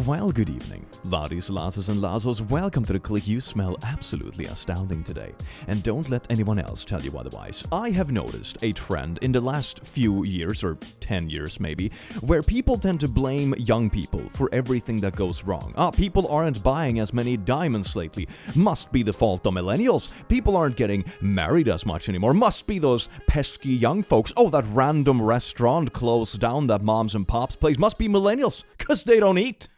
Well, good evening, laddies, lasses, and lassos. Welcome to the click. You smell absolutely astounding today. And don't let anyone else tell you otherwise. I have noticed a trend in the last few years, or 10 years maybe, where people tend to blame young people for everything that goes wrong. People aren't buying as many diamonds lately. Must be the fault of millennials. People aren't getting married as much anymore. Must be those pesky young folks. Oh, that random restaurant closed down that moms and pops place. Must be millennials, because they don't eat.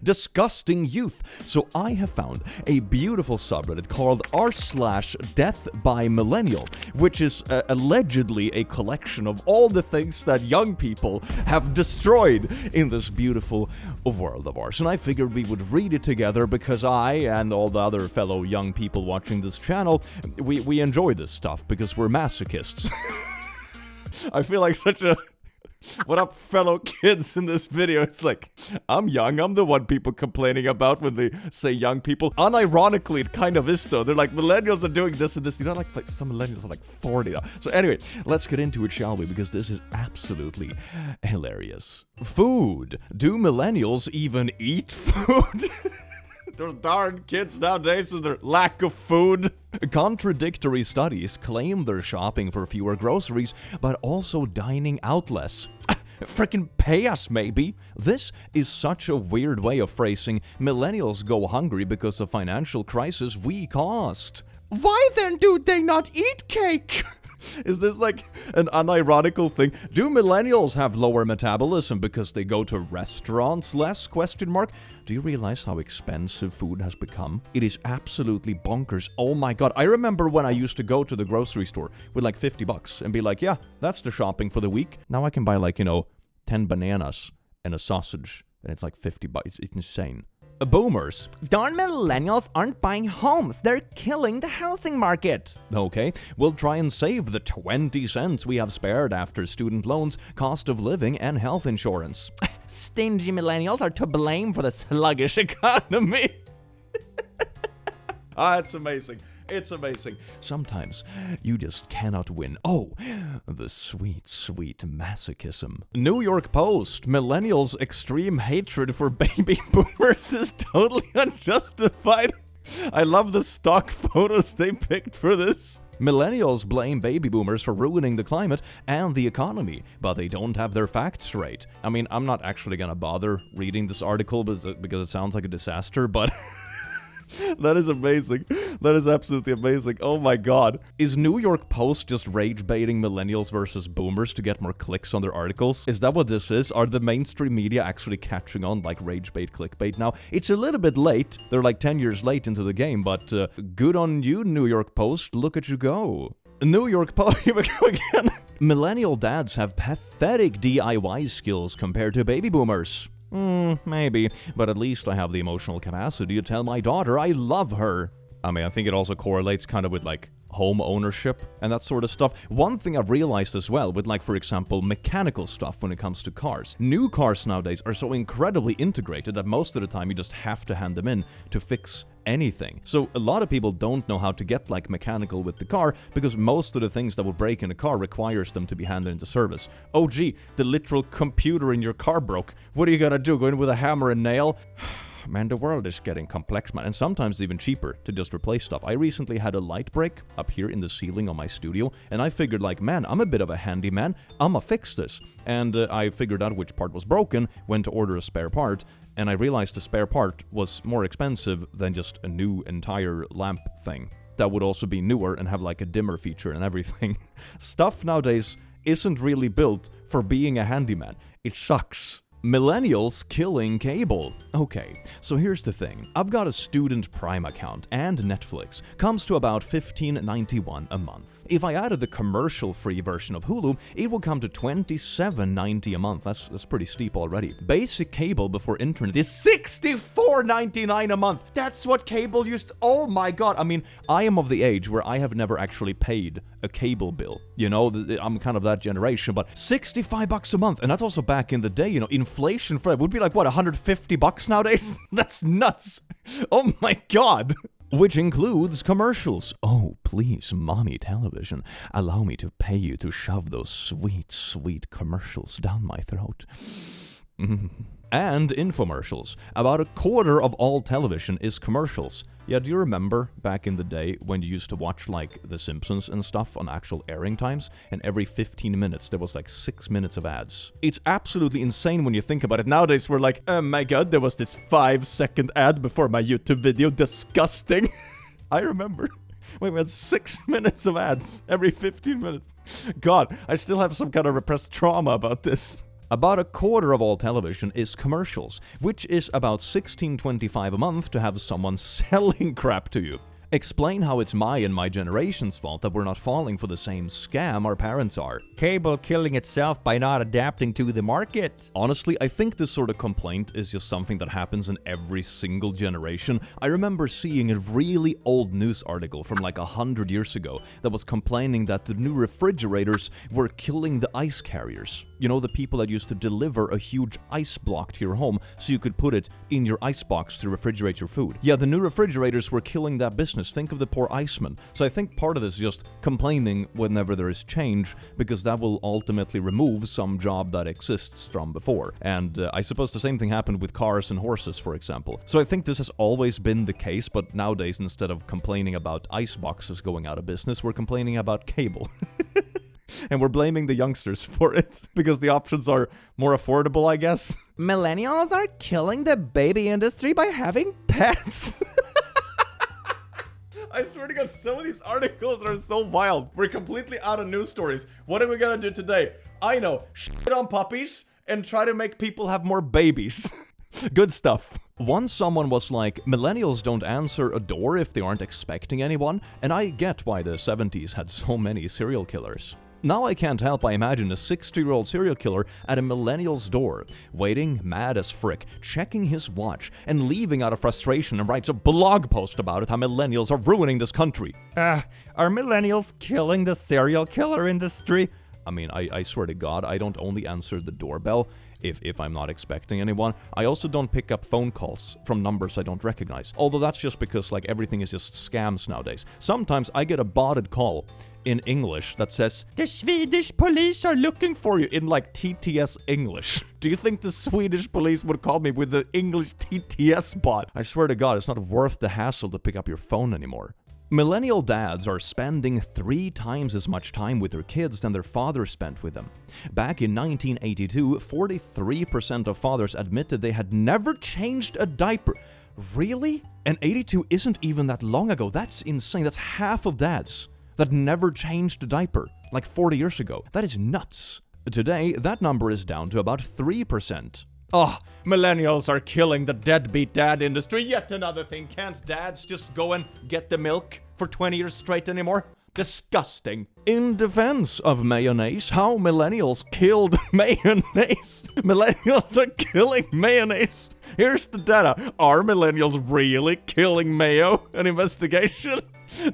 Disgusting youth. So I have found a beautiful subreddit called r/DeathByMillennial, which is allegedly a collection of all the things that young people have destroyed in this beautiful world of ours. And I figured we would read it together because I and all the other fellow young people watching this channel, we enjoy this stuff because we're masochists. I feel like such a... What up, fellow kids in this video? It's like, I'm young, I'm the one people complaining about when they say young people. Unironically, it kind of is though. They're like, millennials are doing this and this. You know, like some millennials are like 40 now. So anyway, let's get into it, shall we? Because this is absolutely hilarious. Food. Do millennials even eat food? Those darn kids nowadays with their lack of food. Contradictory studies claim they're shopping for fewer groceries, but also dining out less. Frickin' pay us, maybe. This is such a weird way of phrasing millennials go hungry because of financial crisis we caused. Why then do they not eat cake? Is this like an unironical thing? Do millennials have lower metabolism because they go to restaurants less? ? Do you realize how expensive food has become? It is absolutely bonkers. Oh my god. I remember when I used to go to the grocery store with like $50 and be like, yeah, that's the shopping for the week. Now I can buy like, 10 bananas and a sausage and it's like $50. It's insane. Boomers. Darn millennials aren't buying homes. They're killing the housing market. Okay, we'll try and save the 20 cents we have spared after student loans, cost of living, and health insurance. Stingy millennials are to blame for the sluggish economy. It's amazing. It's amazing. Sometimes you just cannot win. Oh, the sweet, sweet masochism. New York Post. Millennials' extreme hatred for baby boomers is totally unjustified. I love the stock photos they picked for this. Millennials blame baby boomers for ruining the climate and the economy, but they don't have their facts straight. I mean, I'm not actually gonna bother reading this article because it sounds like a disaster, but... That is amazing. That is absolutely amazing. Oh my god. Is New York Post just rage baiting millennials versus boomers to get more clicks on their articles? Is that what this is? Are the mainstream media actually catching on like rage bait, clickbait now? It's a little bit late. They're like 10 years late into the game, but good on you, New York Post. Look at you go. New York Post, here we go again. Millennial dads have pathetic DIY skills compared to baby boomers. Maybe, but at least I have the emotional capacity to tell my daughter I love her. I mean, I think it also correlates kind of with, like, home ownership and that sort of stuff. One thing I've realized as well with, like, for example, mechanical stuff when it comes to cars. New cars nowadays are so incredibly integrated that most of the time you just have to hand them in to fix anything. So a lot of people don't know how to get like mechanical with the car because most of the things that would break in a car requires them to be handed into service. Oh gee, the literal computer in your car broke. What are you gonna do? Go in with a hammer and nail? Man, the world is getting complex, man, and sometimes even cheaper to just replace stuff. I recently had a light break up here in the ceiling of my studio, and I figured like, man, I'm a bit of a handyman. I'ma fix this. And I figured out which part was broken, went to order a spare part, and I realized the spare part was more expensive than just a new entire lamp thing. That would also be newer and have like a dimmer feature and everything. Stuff nowadays isn't really built for being a handyman. It sucks. Millennials killing cable. Okay, so here's the thing. I've got a student Prime account and Netflix. Comes to about $15.91 a month. If I added the commercial-free version of Hulu, it would come to $27.90 a month. That's pretty steep already. Basic cable before internet is $64.99 a month. That's what cable used. Oh my god. I mean, I am of the age where I have never actually paid a cable bill. You know, I'm kind of that generation, but $65 a month. And that's also back in the day, inflation for it would be like, what, $150 nowadays? That's nuts. Oh my god. Which includes commercials. Oh, please, mommy television, allow me to pay you to shove those sweet, sweet commercials down my throat. And infomercials. About a quarter of all television is commercials. Yeah, do you remember back in the day when you used to watch, like, The Simpsons and stuff on actual airing times? And every 15 minutes there was, like, 6 minutes of ads. It's absolutely insane when you think about it. Nowadays we're like, oh my god, there was this 5-second ad before my YouTube video. Disgusting. I remember. Wait, we had 6 minutes of ads every 15 minutes. God, I still have some kind of repressed trauma about this. About a quarter of all television is commercials, which is about $16.25 a month to have someone selling crap to you. Explain how it's my and my generation's fault that we're not falling for the same scam our parents are. Cable killing itself by not adapting to the market. Honestly, I think this sort of complaint is just something that happens in every single generation. I remember seeing a really old news article from like 100 years ago that was complaining that the new refrigerators were killing the ice carriers. You know, the people that used to deliver a huge ice block to your home so you could put it in your icebox to refrigerate your food. Yeah, the new refrigerators were killing that business. Think of the poor iceman. So I think part of this is just complaining whenever there is change, because that will ultimately remove some job that exists from before. And I suppose the same thing happened with cars and horses, for example. So I think this has always been the case, but nowadays, instead of complaining about ice boxes going out of business, we're complaining about cable. And we're blaming the youngsters for it, because the options are more affordable, I guess. Millennials are killing the baby industry by having pets. I swear to God, some of these articles are so wild. We're completely out of news stories. What are we gonna do today? I know, shit on puppies and try to make people have more babies. Good stuff. Once someone was like, millennials don't answer a door if they aren't expecting anyone, and I get why the 70s had so many serial killers. Now I can't help but imagine a 60-year-old serial killer at a millennial's door, waiting mad as frick, checking his watch, and leaving out of frustration, and writes a blog post about it, how millennials are ruining this country. Are millennials killing the serial killer industry? I mean, I swear to God, I don't only answer the doorbell if I'm not expecting anyone. I also don't pick up phone calls from numbers I don't recognize. Although that's just because, like, everything is just scams nowadays. Sometimes I get a botted call in English that says, "The Swedish police are looking for you," in like TTS English. Do you think the Swedish police would call me with the English TTS bot? I swear to God, it's not worth the hassle to pick up your phone anymore. Millennial dads are spending 3 times as much time with their kids than their fathers spent with them. Back in 1982, 43% of fathers admitted they had never changed a diaper. Really? And 82 isn't even that long ago. That's insane. That's half of dads that never changed a diaper, like 40 years ago. That is nuts. Today, that number is down to about 3%. Oh, millennials are killing the deadbeat dad industry. Yet another thing. Can't dads just go and get the milk for 20 years straight anymore? Disgusting. In defense of mayonnaise, how millennials killed mayonnaise. Millennials are killing mayonnaise. Here's the data. Are millennials really killing mayo? An investigation?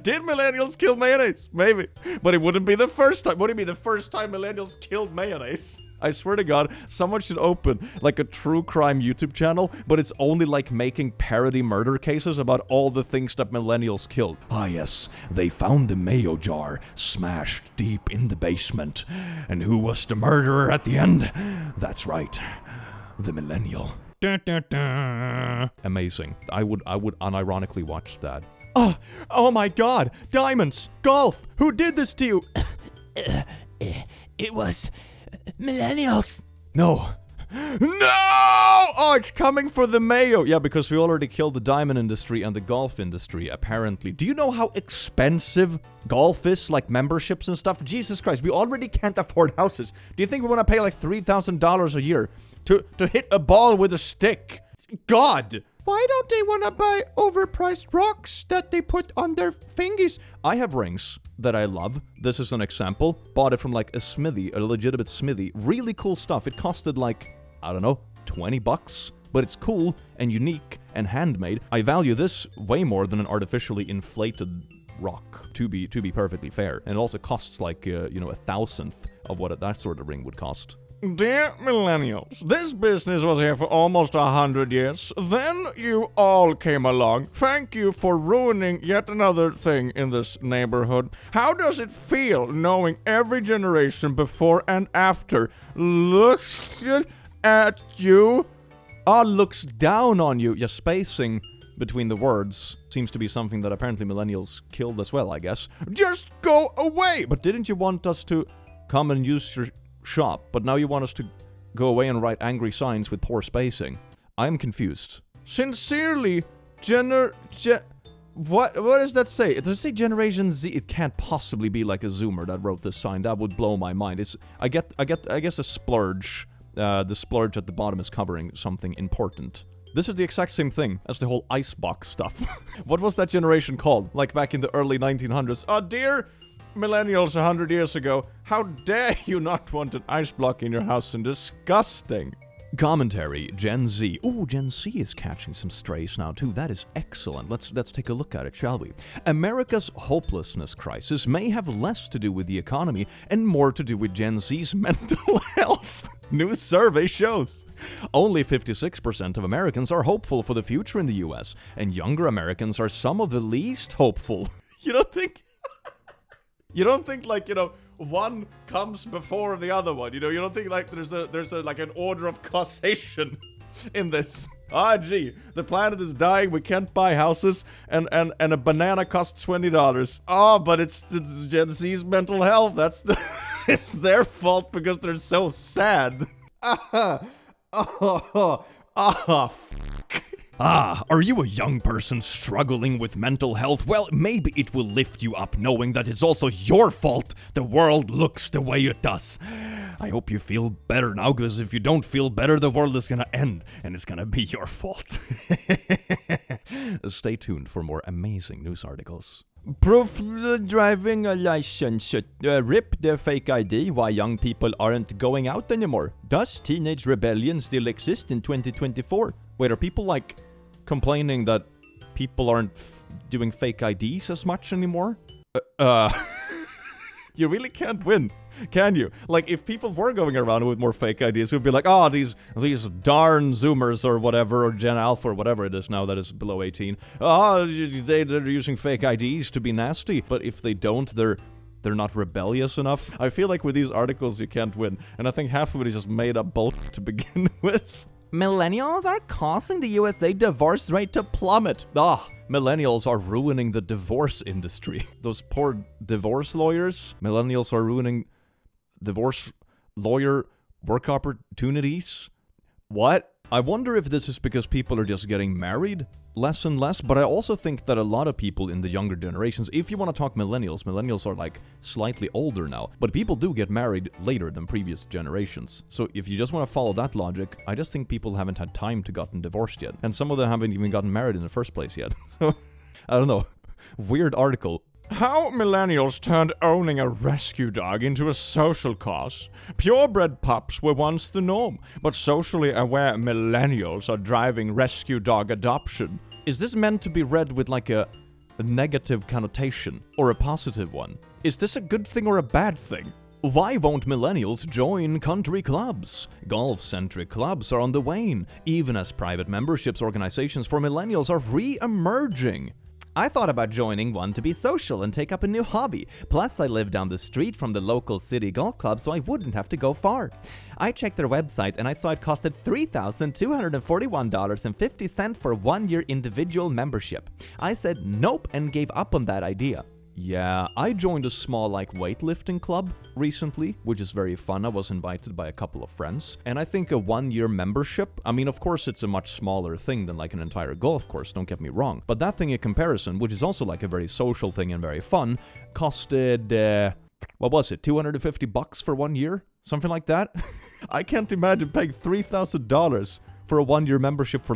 Did millennials kill mayonnaise? Maybe. But it wouldn't be the first time. Would it be the first time millennials killed mayonnaise? I swear to God, someone should open like a true crime YouTube channel, but it's only like making parody murder cases about all the things that millennials killed. Ah yes, they found the mayo jar smashed deep in the basement. And who was the murderer at the end? That's right, the millennial. Dun, dun, dun. Amazing. I would unironically watch that. Oh my God, diamonds, golf, who did this to you? It was millennials. No. Oh, it's coming for the mayo. Yeah, because we already killed the diamond industry and the golf industry, apparently. Do you know how expensive golf is, like memberships and stuff? Jesus Christ, we already can't afford houses. Do you think we want to pay like $3,000 a year to hit a ball with a stick? God! Why don't they want to buy overpriced rocks that they put on their fingies? I have rings that I love. This is an example. Bought it from like a smithy, a legitimate smithy. Really cool stuff. It costed like, I don't know, $20. But it's cool and unique and handmade. I value this way more than an artificially inflated rock, to be perfectly fair. And it also costs like, 1,000th of what that sort of ring would cost. Dear millennials, this business was here for almost 100 years. Then you all came along. Thank you for ruining yet another thing in this neighborhood. How does it feel knowing every generation before and after looks at you. Looks down on you. Yeah, spacing between the words seems to be something that apparently millennials killed as well, I guess. Just go away! But didn't you want us to come and use your shop? But now you want us to go away and write angry signs with poor spacing. I'm confused. Sincerely, what does that say? Does it say Generation Z? It can't possibly be like a Zoomer that wrote this sign. That would blow my mind. I guess a splurge. The splurge at the bottom is covering something important. This is the exact same thing as the whole icebox stuff. What was that generation called? Like back in the early 1900s. Dear millennials 100 years ago, how dare you not want an ice block in your house, and disgusting. Commentary, Gen Z. Ooh, Gen Z is catching some strays now too. That is excellent. Let's take a look at it, shall we? America's hopelessness crisis may have less to do with the economy and more to do with Gen Z's mental health. New survey shows. Only 56% of Americans are hopeful for the future in the US, and younger Americans are some of the least hopeful. You don't think like, one comes before the other one, you don't think like there's a like an order of causation in this. Gee, the planet is dying, we can't buy houses, and a banana costs $20. But it's Gen Z's mental health. It's their fault because they're so sad. Are you a young person struggling with mental health? Well, maybe it will lift you up knowing that it's also your fault the world looks the way it does. I hope you feel better now, because if you don't feel better, the world is gonna end, and it's gonna be your fault. Stay tuned for more amazing news articles. Proof driving license should rip their fake ID. Why young people aren't going out anymore. Does teenage rebellion still exist in 2024? Wait, are people like complaining that people aren't doing fake IDs as much anymore? You really can't win, can you? Like, if people were going around with more fake IDs, it would be like, these darn Zoomers or whatever, or Gen Alpha or whatever it is now that is below 18. They're using fake IDs to be nasty. But if they don't, they're not rebellious enough. I feel like with these articles, you can't win. And I think half of it is just made up bullshit to begin with. Millennials are causing the USA divorce rate to plummet. Millennials are ruining the divorce industry. Those poor divorce lawyers. Millennials are ruining divorce lawyer work opportunities. What? I wonder if this is because people are just getting married less and less, but I also think that a lot of people in the younger generations, if you want to talk millennials are like slightly older now, but people do get married later than previous generations. So if you just want to follow that logic, I just think people haven't had time to gotten divorced yet, and some of them haven't even gotten married in the first place yet. So, I don't know. Weird article. How millennials turned owning a rescue dog into a social cause. Purebred pups were once the norm, but socially aware millennials are driving rescue dog adoption. Is this meant to be read with like a negative connotation or a positive one? Is this a good thing or a bad thing? Why won't millennials join country clubs? Golf-centric clubs are on the wane, even as private memberships organizations for millennials are re-emerging. I thought about joining one to be social and take up a new hobby. Plus, I live down the street from the local city golf club, so I wouldn't have to go far. I checked their website and I saw it costed $3,241.50 for 1 year individual membership. I said nope and gave up on that idea. Yeah, I joined a small weightlifting club recently, which is very fun. I was invited by a couple of friends, and I think a 1 year membership, I mean, of course it's a much smaller thing than an entire golf course, don't get me wrong, but that thing in comparison, which is also a very social thing and very fun, costed, what was it, $250 for 1 year? Something like that? I can't imagine paying $3,000 for a 1 year membership for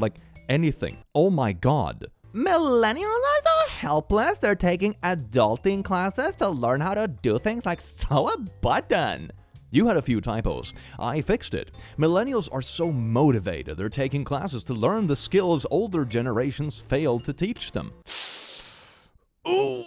anything. Oh my god. Millennials are so helpless, they're taking adulting classes to learn how to do things like sew a button. You had a few typos. I fixed it. Millennials are so motivated, they're taking classes to learn the skills older generations failed to teach them. Ooh,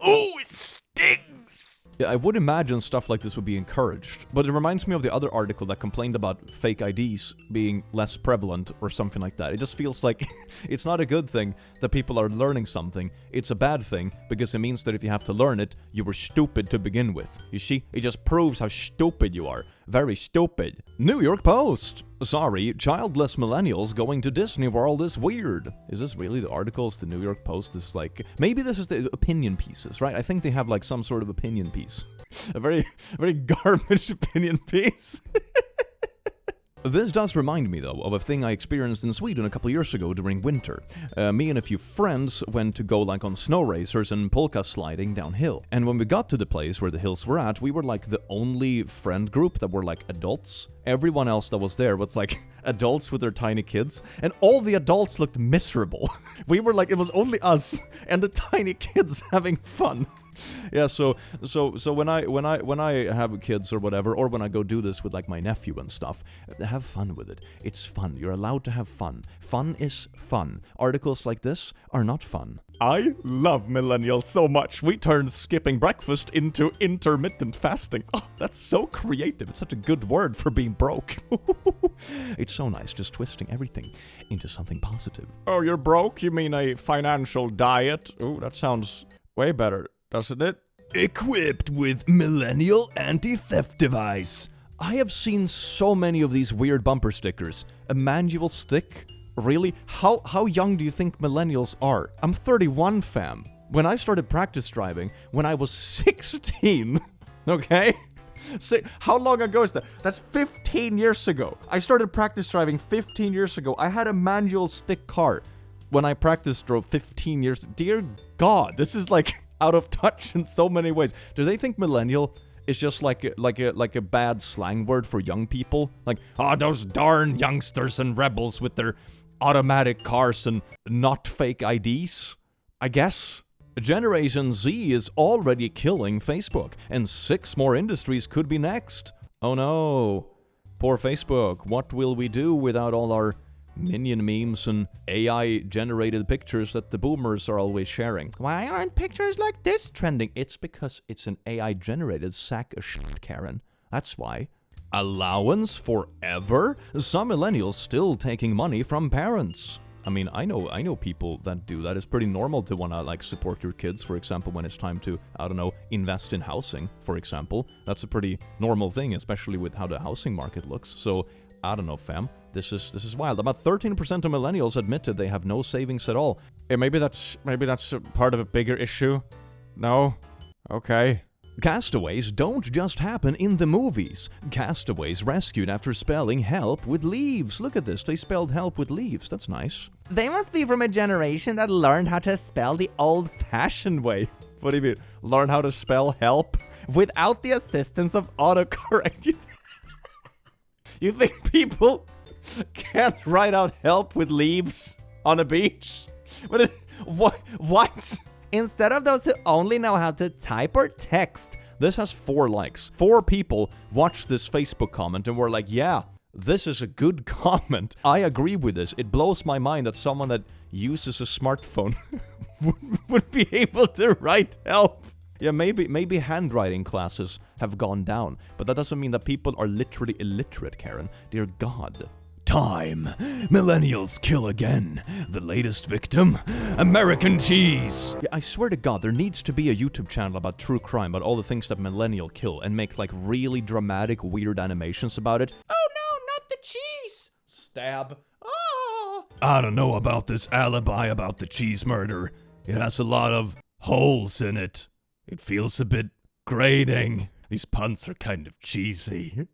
it stings! Yeah, I would imagine stuff like this would be encouraged, but it reminds me of the other article that complained about fake IDs being less prevalent or something like that. It just feels like it's not a good thing that people are learning something. It's a bad thing because it means that if you have to learn it, you were stupid to begin with. You see, it just proves how stupid you are. Very stupid. New York Post. Sorry, childless millennials going to Disney World is weird. Is this really the articles the New York Post is like? Maybe this is the opinion pieces, right? I think they have like some sort of opinion piece. A very garbage opinion piece. This does remind me, though, of a thing I experienced in Sweden a couple years ago during winter. Me and a few friends went to go like on snow racers and polka sliding downhill. And when we got to the place where the hills were at, we were like the only friend group that were like adults. Everyone else that was there was like adults with their tiny kids, and all the adults looked miserable. We were like, it was only us and the tiny kids having fun. Yeah, so when I have kids or whatever, or when I go do this with like my nephew and stuff, have fun with it. It's fun. You're allowed to have fun. Fun is fun. Articles like this are not fun. I love millennials so much. We turned skipping breakfast into intermittent fasting. Oh, that's so creative. It's such a good word for being broke. It's so nice, just twisting everything into something positive. Oh, you're broke? You mean a financial diet? Ooh, that sounds way better, doesn't it? Equipped with millennial anti-theft device. I have seen so many of these weird bumper stickers. A manual stick? Really? How young do you think millennials are? I'm 31, fam. When I started practice driving, when I was 16, okay? How long ago is that? That's 15 years ago. I started practice driving 15 years ago. I had a manual stick car when I practice drove 15 years. Dear God, this is like out of touch in so many ways. Do they think millennial is just like a bad slang word for young people? Like, those darn youngsters and rebels with their automatic cars and not fake IDs? I guess. Generation Z is already killing Facebook, and 6 more industries could be next. Oh no. Poor Facebook. What will we do without all our minion memes and AI-generated pictures that the boomers are always sharing? Why aren't pictures like this trending? It's because it's an AI-generated sack of shit, Karen. That's why. Allowance forever? Some millennials still taking money from parents. I mean, I know people that do that. It's pretty normal to want to, like, support your kids, for example, when it's time to, I don't know, invest in housing, for example. That's a pretty normal thing, especially with how the housing market looks. So, I don't know, fam. This is wild. About 13% of millennials admitted they have no savings at all. Yeah, maybe that's a part of a bigger issue. No? Okay. Castaways don't just happen in the movies. Castaways rescued after spelling help with leaves. Look at this. They spelled help with leaves. That's nice. They must be from a generation that learned how to spell the old-fashioned way. What do you mean? Learn how to spell help? Without the assistance of autocorrect. You think people can't write out help with leaves on a beach? What? Instead of those who only know how to type or text. This has 4 likes. 4 people watched this Facebook comment and were like, yeah, this is a good comment. I agree with this. It blows my mind that someone that uses a smartphone would be able to write help. Yeah, maybe handwriting classes have gone down, but that doesn't mean that people are literally illiterate, Karen. Dear God. Time. Millennials kill again. The latest victim? American cheese. Yeah, I swear to God, there needs to be a YouTube channel about true crime, about all the things that millennial kill, and make like really dramatic, weird animations about it. Oh no, not the cheese. Stab. Oh. I don't know about this alibi about the cheese murder. It has a lot of holes in it. It feels a bit grating. These puns are kind of cheesy.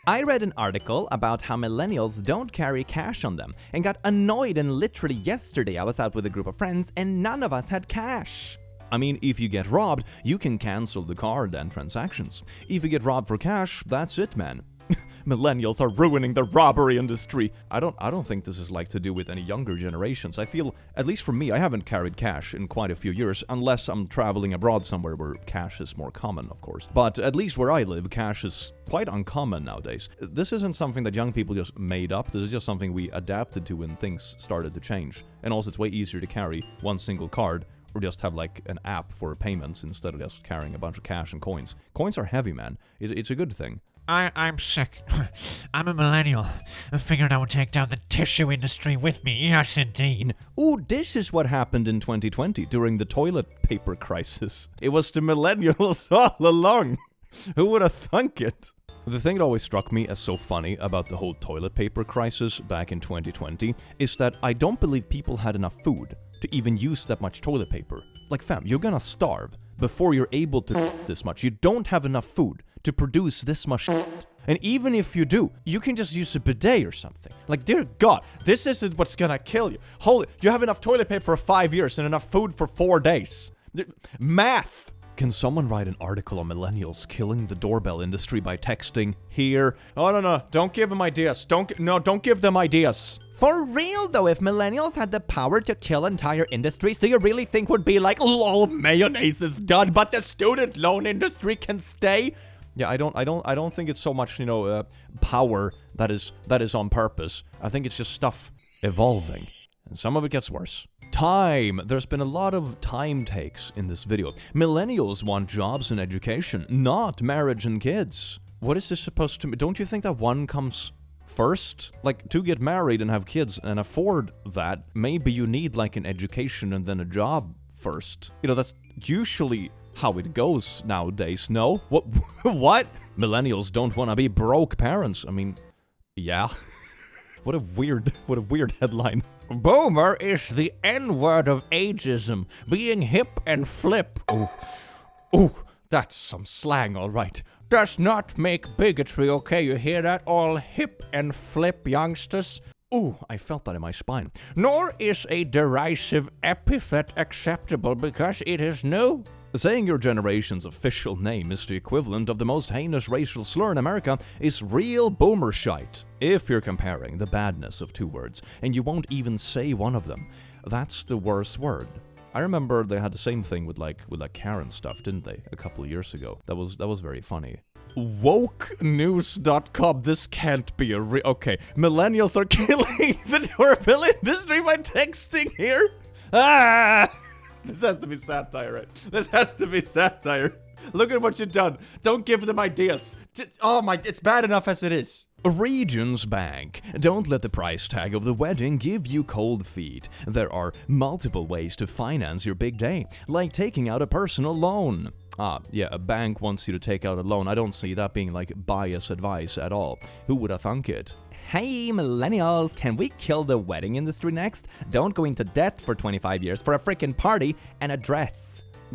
I read an article about how millennials don't carry cash on them and got annoyed, and literally yesterday I was out with a group of friends and none of us had cash. I mean, if you get robbed, you can cancel the card and transactions. If you get robbed for cash, that's it, man. Millennials are ruining the robbery industry. I don't think this is like to do with any younger generations. I feel, at least for me, I haven't carried cash in quite a few years, unless I'm traveling abroad somewhere where cash is more common, of course. But at least where I live, cash is quite uncommon nowadays. This isn't something that young people just made up. This is just something we adapted to when things started to change. And also, it's way easier to carry one single card, or just have like an app for payments instead of just carrying a bunch of cash and coins. Coins are heavy, man. It's a good thing. I'm sick. I'm a millennial. I figured I would take down the tissue industry with me. Yes, indeed. Ooh, this is what happened in 2020 during the toilet paper crisis. It was the millennials all along. Who would have thunk it? The thing that always struck me as so funny about the whole toilet paper crisis back in 2020 is that I don't believe people had enough food to even use that much toilet paper. Like fam, you're gonna starve before you're able to this much. You don't have enough food to produce this much shit. And even if you do, you can just use a bidet or something. Like, dear God, this isn't what's gonna kill you. Holy, you have enough toilet paper for 5 years and enough food for 4 days. Math! Can someone write an article on millennials killing the doorbell industry by texting here? Oh, no, don't give them ideas. Don't give them ideas. For real though, if millennials had the power to kill entire industries, do you really think would be like, lol, mayonnaise is done, but the student loan industry can stay? Yeah, I don't think it's so much, power that is on purpose. I think it's just stuff evolving. And some of it gets worse. Time. There's been a lot of time takes in this video. Millennials want jobs and education, not marriage and kids. What is this supposed to mean? Don't you think that one comes first? Like, to get married and have kids and afford that, maybe you need like an education and then a job first. That's usually how it goes nowadays, no? What? What? Millennials don't want to be broke parents. I mean, yeah. What a weird headline. Boomer is the N-word of ageism, being hip and flip. Oh, that's some slang, all right. Does not make bigotry, okay? You hear that? All hip and flip youngsters. Ooh, I felt that in my spine. Nor is a derisive epithet acceptable because it is new. Saying your generation's official name is the equivalent of the most heinous racial slur in America is real boomer shite. If you're comparing the badness of two words, and you won't even say one of them, that's the worst word. I remember they had the same thing with like Karen stuff, didn't they? A couple of years ago. That was very funny. Wokenews.com. This can't be okay. Millennials are killing the doorbell industry by texting here. Ah! This has to be satire, right? This has to be satire. Look at what you've done. Don't give them ideas. Oh my, it's bad enough as it is. Regions Bank. Don't let the price tag of the wedding give you cold feet. There are multiple ways to finance your big day, like taking out a personal loan. Yeah, a bank wants you to take out a loan. I don't see that being like bias advice at all. Who would have thunk it? Hey millennials, can we kill the wedding industry next? Don't go into debt for 25 years for a freaking party and a dress.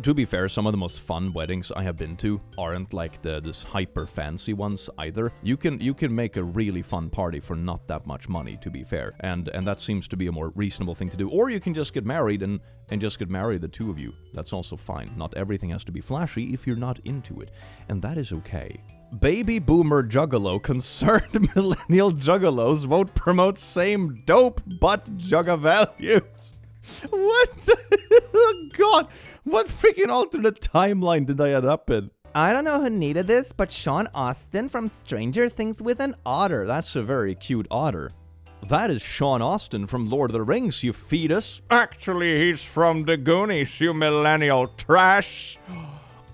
To be fair, some of the most fun weddings I have been to aren't like this hyper fancy ones either. You can make a really fun party for not that much money, to be fair. And that seems to be a more reasonable thing to do. Or you can just get married and just get married, the two of you. That's also fine. Not everything has to be flashy if you're not into it. And that is okay. Baby boomer juggalo concerned millennial juggalos won't promote same dope but jugga values. What oh God, what freaking alternate timeline did I end up in? I don't know who needed this, but Sean Astin from Stranger Things with an otter. That's a very cute otter. That is Sean Astin from Lord of the Rings, you fetus. Actually, he's from the Goonies, you millennial trash.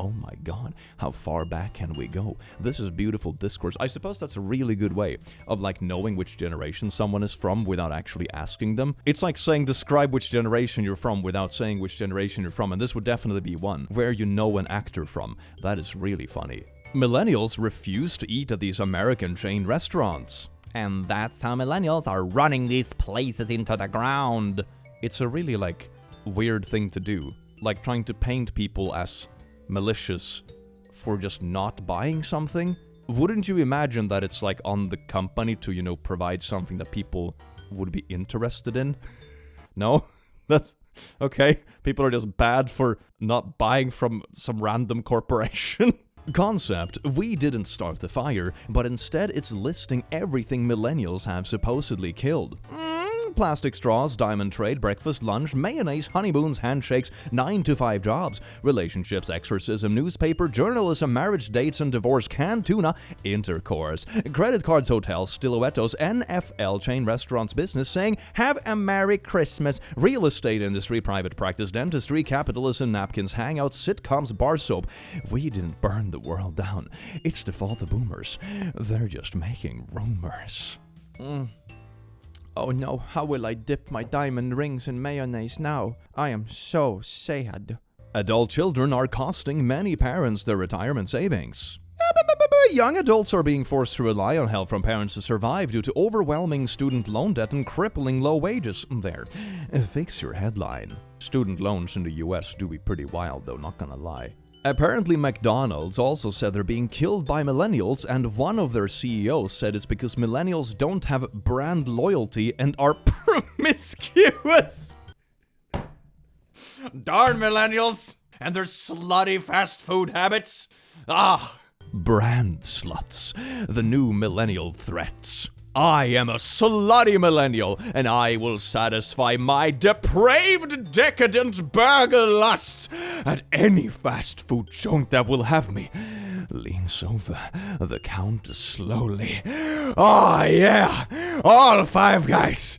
Oh my God, how far back can we go? This is beautiful discourse. I suppose that's a really good way of like knowing which generation someone is from without actually asking them. It's like saying describe which generation you're from without saying which generation you're from, and this would definitely be one where you know an actor from. That is really funny. Millennials refuse to eat at these American chain restaurants. And that's how millennials are running these places into the ground. It's a really like weird thing to do, like trying to paint people as malicious for just not buying something. Wouldn't you imagine that it's like on the company to, provide something that people would be interested in? No? That's okay. People are just bad for not buying from some random corporation. Concept, we didn't start the fire, but instead it's listing everything millennials have supposedly killed. Plastic straws, diamond trade, breakfast, lunch, mayonnaise, honeymoons, handshakes, 9-to-5 jobs, relationships, exorcism, newspaper, journalism, marriage, dates and divorce, canned tuna, intercourse, credit cards, hotels, stilettos, NFL chain restaurants, business saying, have a Merry Christmas, real estate industry, private practice, dentistry, capitalism, napkins, hangouts, sitcoms, bar soap. We didn't burn the world down. It's the fault of boomers. They're just making rumors. Oh no, how will I dip my diamond rings in mayonnaise now? I am so sad. Adult children are costing many parents their retirement savings. Young adults are being forced to rely on help from parents to survive due to overwhelming student loan debt and crippling low wages. There. Fix your headline. Student loans in the US do be pretty wild though, not gonna lie. Apparently McDonald's also said they're being killed by millennials, and one of their CEOs said it's because millennials don't have brand loyalty and are promiscuous. Darn millennials and their slutty fast food habits. Brand sluts, the new millennial threats. I am a slutty millennial, and I will satisfy my depraved, decadent burger lust at any fast food joint that will have me. Leans over the counter slowly. Oh yeah, all Five Guys.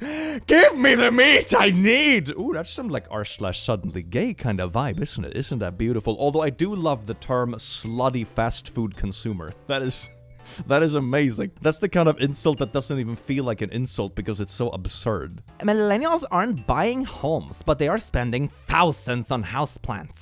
Give me the meat I need. Ooh, that's some like r/suddenly gay kind of vibe, isn't it? Isn't that beautiful? Although I do love the term slutty fast food consumer. That is amazing. That's the kind of insult that doesn't even feel like an insult because it's so absurd. Millennials aren't buying homes, but they are spending thousands on houseplants.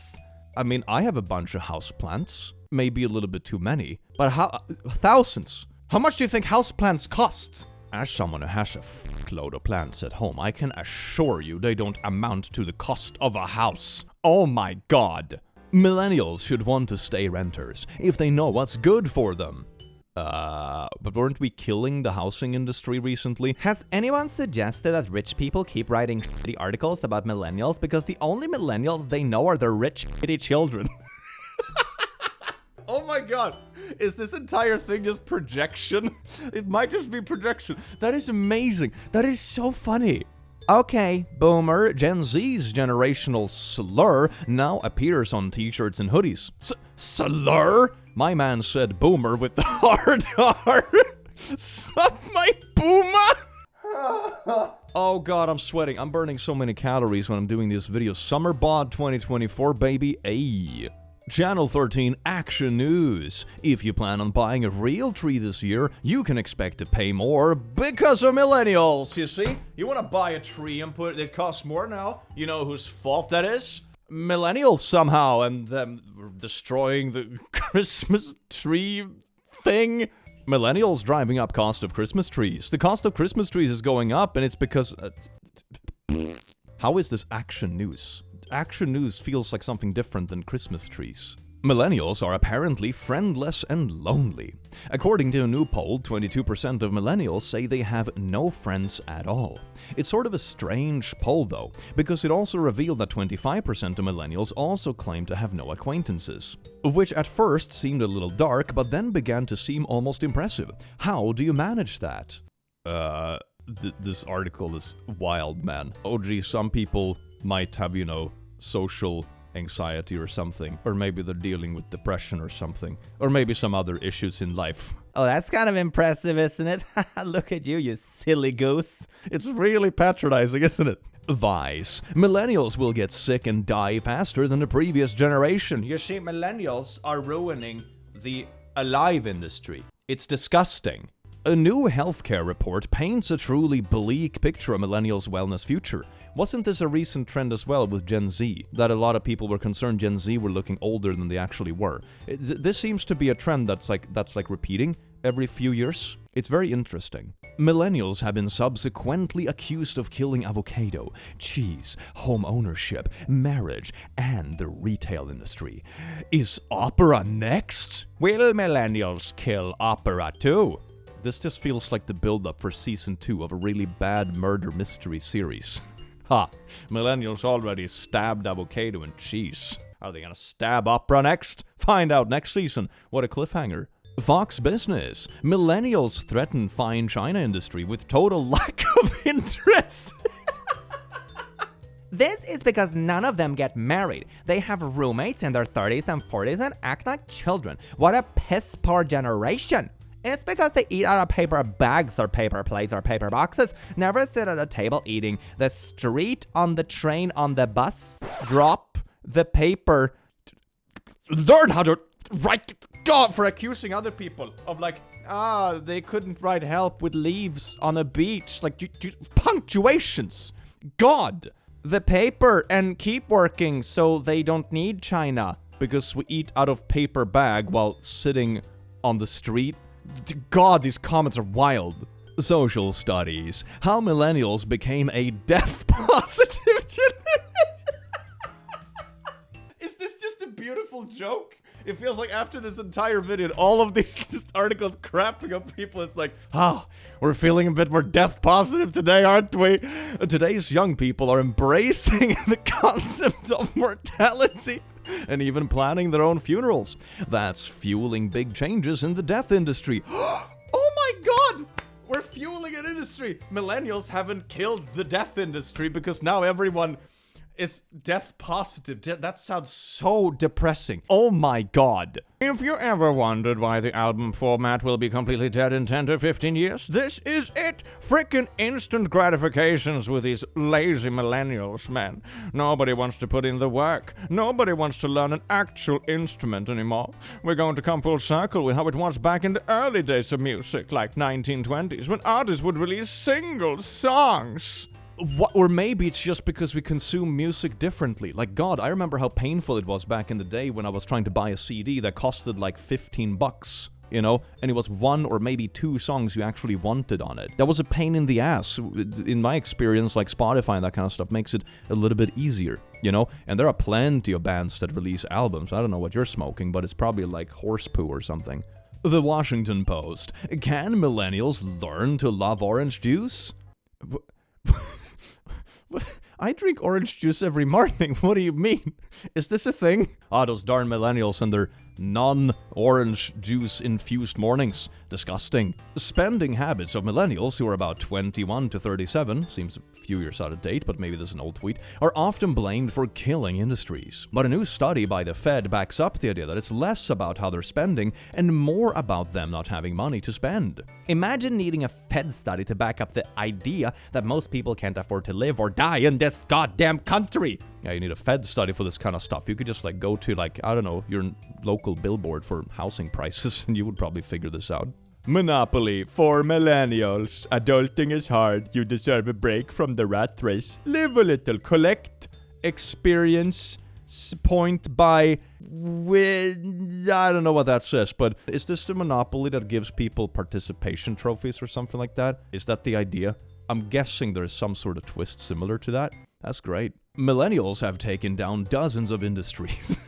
I mean, I have a bunch of houseplants. Maybe a little bit too many. But how... thousands? How much do you think houseplants cost? As someone who has a fuckload of plants at home, I can assure you they don't amount to the cost of a house. Oh my god. Millennials should want to stay renters if they know what's good for them. But weren't we killing the housing industry recently? Has anyone suggested that rich people keep writing shitty articles about millennials because the only millennials they know are their rich, shitty children? Oh my god, is this entire thing just projection? It might just be projection. That is amazing. That is so funny. Okay, boomer, Gen Z's generational slur now appears on t-shirts and hoodies. Slur? My man said boomer with the hard R. Suck my boomer! Oh god, I'm sweating. I'm burning so many calories when I'm doing this video. Summer bod 2024, baby. Ayy. Channel 13 Action News. If you plan on buying a real tree this year, you can expect to pay more because of millennials, you see? You want to buy a tree and it costs more now? You know whose fault that is? Millennials somehow, and them destroying the Christmas tree thing. Millennials driving up cost of Christmas trees. The cost of Christmas trees is going up, and it's because... How is this Action News? Action News feels like something different than Christmas trees. Millennials are apparently friendless and lonely. According to a new poll, 22% of millennials say they have no friends at all. It's sort of a strange poll though, because it also revealed that 25% of millennials also claim to have no acquaintances. Which at first seemed a little dark, but then began to seem almost impressive. How do you manage that? This article is wild, man. Oh geez, some people might have, you know, social anxiety or something. Or maybe they're dealing with depression or something. Or maybe some other issues in life. Oh, that's kind of impressive, isn't it? Look at you silly goose. It's really patronizing, isn't it? Vice. Millennials will get sick and die faster than the previous generation. You see, millennials are ruining the alive industry. It's disgusting. A new healthcare report paints a truly bleak picture of millennials' wellness future. Wasn't this a recent trend as well with Gen Z? That a lot of people were concerned Gen Z were looking older than they actually were. This seems to be a trend that's like repeating every few years. It's very interesting. Millennials have been subsequently accused of killing avocado, cheese, home ownership, marriage, and the retail industry. Is opera next? Will millennials kill opera too? This just feels like the build-up for season 2 of a really bad murder mystery series. Ha! Millennials already stabbed avocado and cheese. Are they gonna stab opera next? Find out next season. What a cliffhanger. Fox Business. Millennials threaten fine China industry with total lack of interest. This is because none of them get married. They have roommates in their 30s and 40s and act like children. What a piss-poor generation. It's because they eat out of paper bags or paper plates or paper boxes, never sit at a table eating. The street, on the train, on the bus, drop the paper. Learn how to write. God, for accusing other people of like, they couldn't write help with leaves on a beach. Like, punctuations. God. The paper and keep working so they don't need China. Because we eat out of paper bag while sitting on the street. God, these comments are wild. Social studies. How millennials became a death-positive generation. Is this just a beautiful joke? It feels like after this entire video, all of these just articles crapping up people, it's like, we're feeling a bit more death positive today, aren't we? Today's young people are embracing the concept of mortality and even planning their own funerals. That's fueling big changes in the death industry. Oh my god! We're fueling an industry! Millennials haven't killed the death industry because now everyone is death positive. That sounds so depressing. Oh my god. If you ever wondered why the album format will be completely dead in 10 to 15 years, this is it. Frickin' instant gratifications with these lazy millennials, man. Nobody wants to put in the work. Nobody wants to learn an actual instrument anymore. We're going to come full circle with how it was back in the early days of music, like 1920s, when artists would release single songs. Or maybe it's just because we consume music differently. Like, God, I remember how painful it was back in the day when I was trying to buy a CD that costed like $15, you know? And it was 1 or maybe 2 songs you actually wanted on it. That was a pain in the ass. In my experience, like Spotify and that kind of stuff makes it a little bit easier, you know? And there are plenty of bands that release albums. I don't know what you're smoking, but it's probably like horse poo or something. The Washington Post. Can millennials learn to love orange juice? I drink orange juice every morning. What do you mean? Is this a thing? Those darn millennials and their non-orange juice infused mornings. Disgusting. Spending habits of millennials who are about 21 to 37, seems a few years out of date, but maybe this is an old tweet, are often blamed for killing industries. But a new study by the Fed backs up the idea that it's less about how they're spending and more about them not having money to spend. Imagine needing a Fed study to back up the idea that most people can't afford to live or die in this goddamn country. Yeah, you need a Fed study for this kind of stuff. You could just like go to like, I don't know, your local billboard for housing prices and you would probably figure this out. Monopoly for millennials. Adulting is hard. You deserve a break from the rat race. Live a little. Collect experience point by with I don't know what that says, but is this the Monopoly that gives people participation trophies or something like that? Is that the idea? I'm guessing there's some sort of twist similar to that. That's great. Millennials have taken down dozens of industries.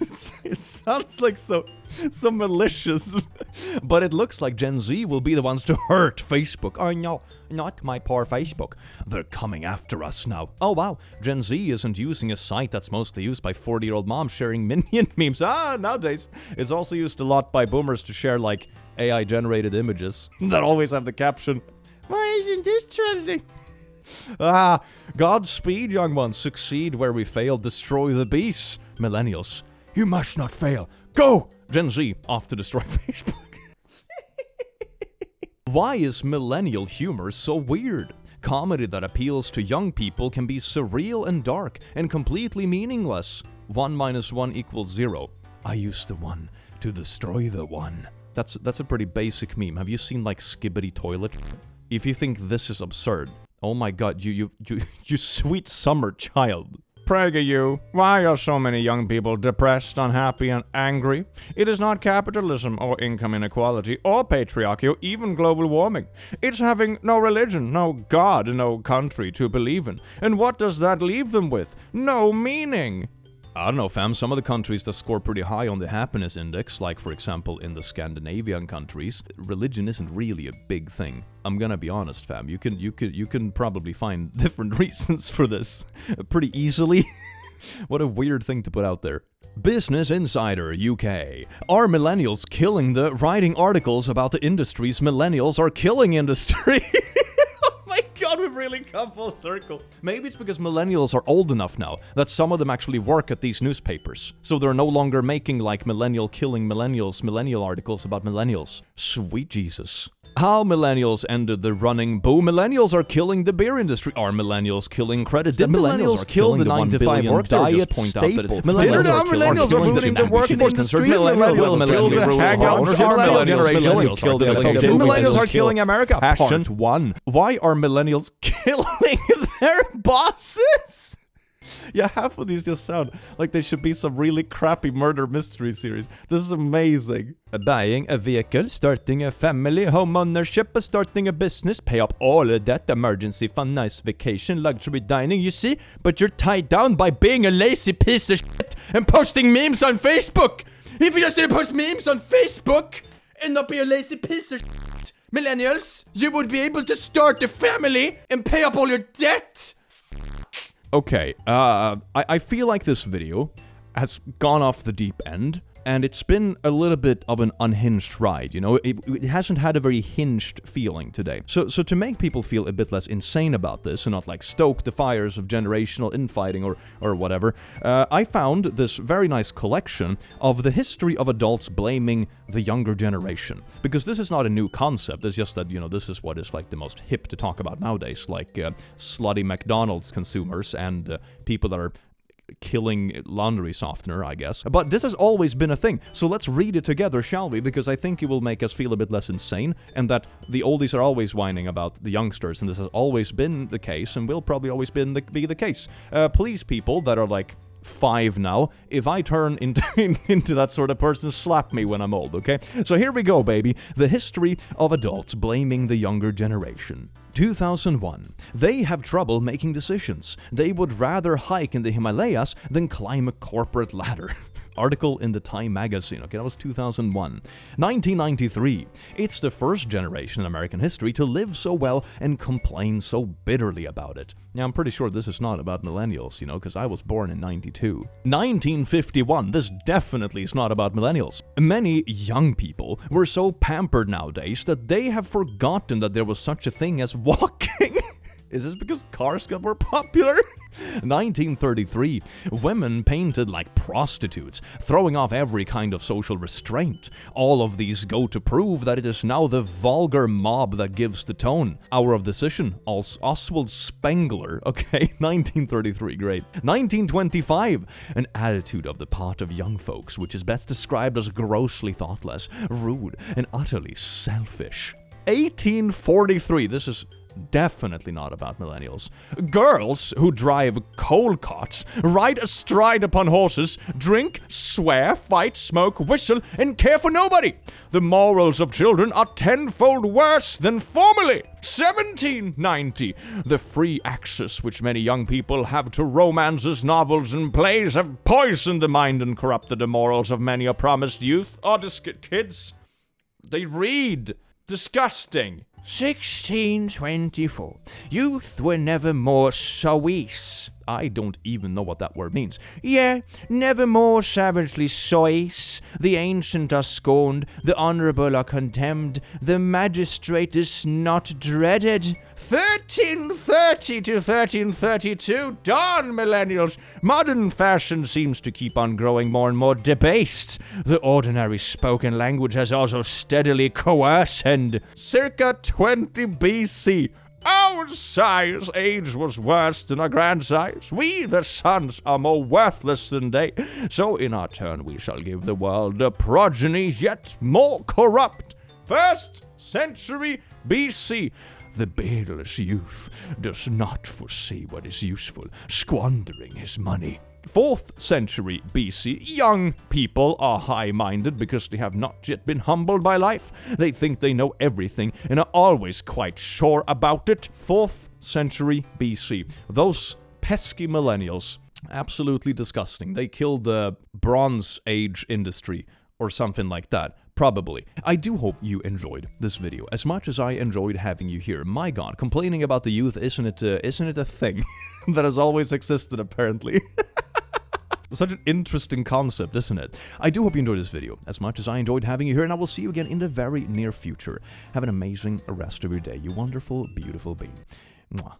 It sounds like so malicious. But it looks like Gen Z will be the ones to hurt Facebook. Oh no, not my poor Facebook. They're coming after us now. Oh wow, Gen Z isn't using a site that's mostly used by 40-year-old moms sharing Minion memes. Nowadays, it's also used a lot by boomers to share like AI-generated images that always have the caption, "Why isn't this trending?" Godspeed, young ones. Succeed where we fail. Destroy the beast. Millennials, you must not fail. Go! Gen Z, off to destroy Facebook. Why is millennial humor so weird? Comedy that appeals to young people can be surreal and dark and completely meaningless. 1 minus 1 equals 0. I use the 1 to destroy the 1. That's a pretty basic meme. Have you seen like Skibbity Toilet? If you think this is absurd, oh my god, you sweet summer child. PragerU, why are so many young people depressed, unhappy, and angry? It is not capitalism or income inequality or patriarchy or even global warming. It's having no religion, no God, no country to believe in. And what does that leave them with? No meaning. I don't know, fam. Some of the countries that score pretty high on the happiness index, like for example in the Scandinavian countries, religion isn't really a big thing. I'm gonna be honest, fam. You can probably find different reasons for this pretty easily. What a weird thing to put out there. Business Insider UK. Are millennials killing the writing articles about the industries millennials are killing industry? God, we've really come full circle. Maybe it's because millennials are old enough now that some of them actually work at these newspapers. So they're no longer making like millennial killing millennial articles about millennials. Sweet Jesus. How millennials ended the running boom. Millennials are killing the beer industry. Are millennials killing credit? Did millennials kill the 9-to-5 work diet point staple? Millennials are ruining the workforce industry. Millennials are killing America. Part 1. Why are millennials killing their bosses? Yeah, half of these just sound like they should be some really crappy murder mystery series. This is amazing. Buying a vehicle, starting a family, home ownership, starting a business, pay up all of that, emergency fund, nice vacation, luxury dining, you see? But you're tied down by being a lazy piece of shit and posting memes on Facebook! If you just didn't post memes on Facebook and not be a lazy piece of shit, millennials, you would be able to start a family and pay up all your debt! Okay, I feel like this video has gone off the deep end, and it's been a little bit of an unhinged ride, you know? It hasn't had a very hinged feeling today. So to make people feel a bit less insane about this, and not like stoke the fires of generational infighting or whatever, I found this very nice collection of the history of adults blaming the younger generation. Because this is not a new concept, it's just that, you know, this is what is like the most hip to talk about nowadays, like slutty McDonald's consumers and people that are killing laundry softener, I guess. But this has always been a thing, so let's read it together, shall we? Because I think it will make us feel a bit less insane, and that the oldies are always whining about the youngsters, and this has always been the case, and will probably always be the case. Please, people that are like 5 now, if I turn into that sort of person, slap me when I'm old, okay? So here we go, baby. The history of adults blaming the younger generation. 2001. They have trouble making decisions. They would rather hike in the Himalayas than climb a corporate ladder. Article in the Time magazine. Okay, that was 2001. 1993. It's the first generation in American history to live so well and complain so bitterly about it. Now, I'm pretty sure this is not about millennials, you know, because I was born in 92. 1951. This definitely is not about millennials. Many young people were so pampered nowadays that they have forgotten that there was such a thing as walking. Is this because cars got more popular? 1933. Women painted like prostitutes, throwing off every kind of social restraint. All of these go to prove that it is now the vulgar mob that gives the tone. Hour of Decision, Oswald Spengler. Okay, 1933, great. 1925. An attitude of the part of young folks, which is best described as grossly thoughtless, rude, and utterly selfish. 1843. This is definitely not about millennials. Girls who drive coal carts, ride astride upon horses, drink, swear, fight, smoke, whistle, and care for nobody. The morals of children are tenfold worse than formerly. 1790. The free access which many young people have to romances, novels, and plays have poisoned the mind and corrupted the morals of many a promised youth. Kids, they read. Disgusting. 1624. Youth were never more sois. I don't even know what that word means. Yeah, never more savagely sois. The ancient are scorned, the honorable are contemned, the magistrate is not dreaded. 1330 to 1332. Darn millennials. Modern fashion seems to keep on growing more and more debased. The ordinary spoken language has also steadily coerced. Circa 20 BC. Our sire's age was worse than our grandsires. We, the sons, are more worthless than they. So in our turn we shall give the world a progeny yet more corrupt. 1st century BC. The beardless youth does not foresee what is useful, squandering his money. 4th century BC. Young people are high-minded because they have not yet been humbled by life. They think they know everything and are always quite sure about it. 4th century BC. Those pesky millennials. Absolutely disgusting. They killed the Bronze Age industry or something like that. Probably. I do hope you enjoyed this video as much as I enjoyed having you here. My god, complaining about the youth, isn't it a thing that has always existed apparently? Such an interesting concept, isn't it? I do hope you enjoyed this video as much as I enjoyed having you here, and I will see you again in the very near future. Have an amazing rest of your day, you wonderful, beautiful being. Mwah.